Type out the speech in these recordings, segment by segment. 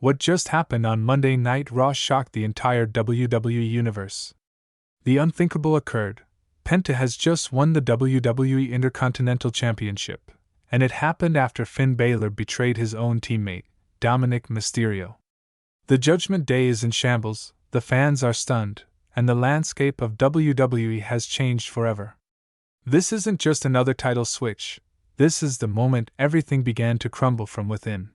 What just happened on Monday Night Raw shocked the entire WWE universe. The unthinkable occurred. Penta has just won the WWE Intercontinental Championship, and it happened after Finn Balor betrayed his own teammate, Dominik Mysterio. The Judgment Day is in shambles, the fans are stunned, and the landscape of WWE has changed forever. This isn't just another title switch, this is the moment everything began to crumble from within.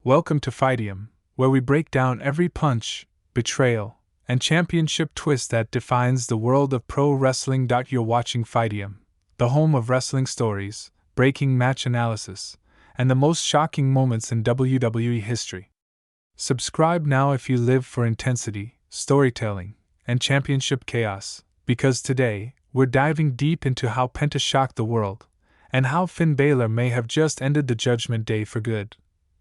Welcome to Fightium, where we break down every punch, betrayal, and championship twist that defines the world of pro wrestling. You're watching Fightium, the home of wrestling stories, breaking match analysis, and the most shocking moments in WWE history. Subscribe now if you live for intensity, storytelling, and championship chaos, because today, we're diving deep into how Penta shocked the world, and how Finn Balor may have just ended the Judgment Day for good.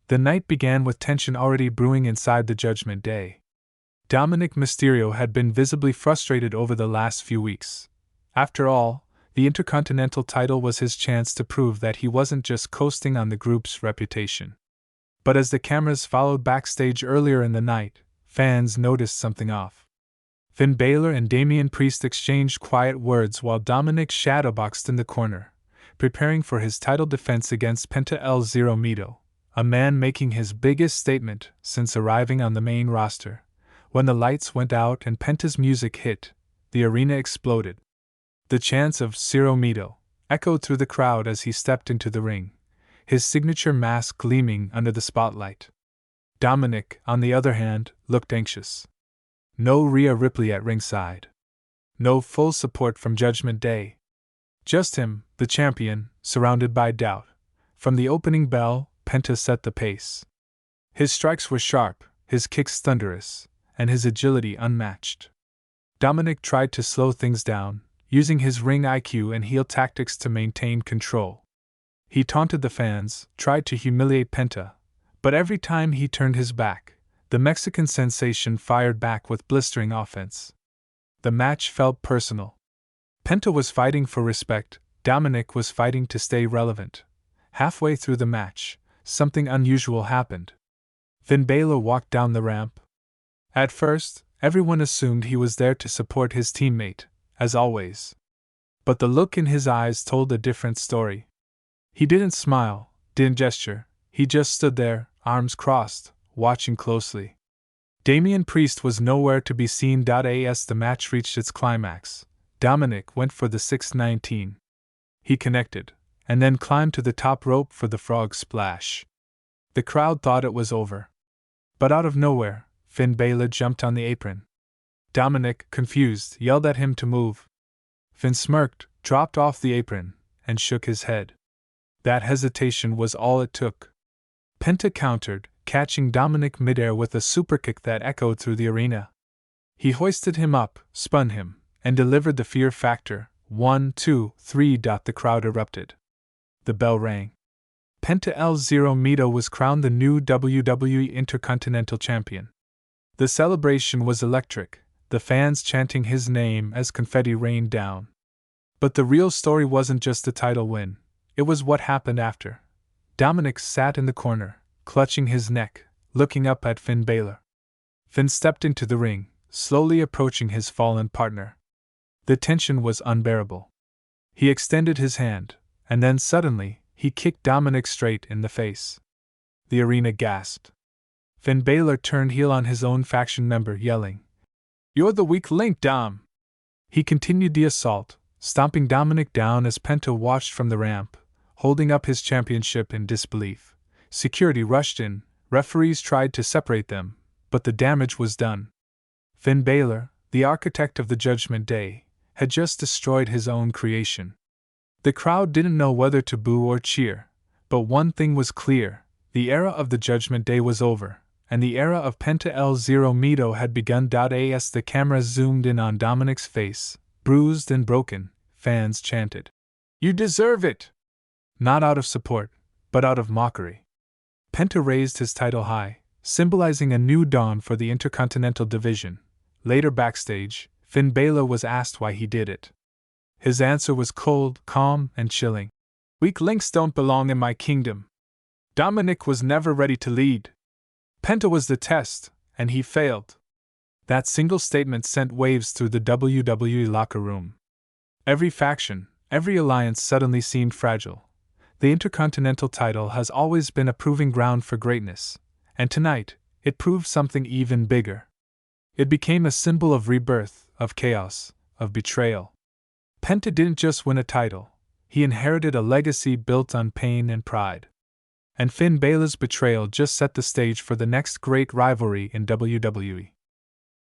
The night began with tension already brewing inside the Judgment Day. Dominik Mysterio had been visibly frustrated over the last few weeks. After all, the Intercontinental title was his chance to prove that he wasn't just coasting on the group's reputation. But as the cameras followed backstage earlier in the night, fans noticed something off. Finn Balor and Damian Priest exchanged quiet words while Dominik shadowboxed in the corner, preparing for his title defense against Penta El Zero Miedo, a man making his biggest statement since arriving on the main roster. When the lights went out and Penta's music hit, the arena exploded. The chants of Zero Miedo echoed through the crowd as he stepped into the ring, his signature mask gleaming under the spotlight. Dominik, on the other hand, looked anxious. No Rhea Ripley at ringside. No full support from Judgment Day. Just him, the champion, surrounded by doubt. From the opening bell, Penta set the pace. His strikes were sharp, his kicks thunderous, and his agility unmatched. Dominik tried to slow things down, using his ring IQ and heel tactics to maintain control. He taunted the fans, tried to humiliate Penta, but every time he turned his back, the Mexican sensation fired back with blistering offense. The match felt personal. Penta was fighting for respect, Dominik was fighting to stay relevant. Halfway through the match, something unusual happened. Finn Balor walked down the ramp. At first, everyone assumed he was there to support his teammate, as always. But the look in his eyes told a different story. He didn't smile, didn't gesture, he just stood there, arms crossed, watching closely. Damian Priest was nowhere to be seen. As the match reached its climax, Dominik went for the 619. He connected, and then climbed to the top rope for the frog splash. The crowd thought it was over. But out of nowhere, Finn Balor jumped on the apron. Dominik, confused, yelled at him to move. Finn smirked, dropped off the apron, and shook his head. That hesitation was all it took. Penta countered, catching Dominik midair with a superkick that echoed through the arena. He hoisted him up, spun him, and delivered the fear factor. 1, 2, 3. The crowd erupted. The bell rang. Penta El Zero Miedo was crowned the new WWE Intercontinental Champion. The celebration was electric, the fans chanting his name as confetti rained down. But the real story wasn't just the title win, it was what happened after. Dominik sat in the corner, clutching his neck, looking up at Finn Balor. Finn stepped into the ring, slowly approaching his fallen partner. The tension was unbearable. He extended his hand, and then suddenly, he kicked Dominik straight in the face. The arena gasped. Finn Balor turned heel on his own faction member, yelling, "You're the weak link, Dom!" He continued the assault, stomping Dominik down as Penta watched from the ramp, holding up his championship in disbelief. Security rushed in, referees tried to separate them, but the damage was done. Finn Balor, the architect of the Judgment Day, had just destroyed his own creation. The crowd didn't know whether to boo or cheer, but one thing was clear: the era of the Judgment Day was over, and the era of Penta El Zero Miedo had begun. As the camera zoomed in on Dominik's face, bruised and broken, fans chanted, "You deserve it!" Not out of support, but out of mockery. Penta raised his title high, symbolizing a new dawn for the Intercontinental division. Later backstage, Finn Balor was asked why he did it. His answer was cold, calm, and chilling. "Weak links don't belong in my kingdom. Dominik was never ready to lead." Penta was the test, and he failed. That single statement sent waves through the WWE locker room. Every faction, every alliance suddenly seemed fragile. The Intercontinental title has always been a proving ground for greatness, and tonight, it proved something even bigger. It became a symbol of rebirth, of chaos, of betrayal. Penta didn't just win a title, he inherited a legacy built on pain and pride. And Finn Balor's betrayal just set the stage for the next great rivalry in WWE.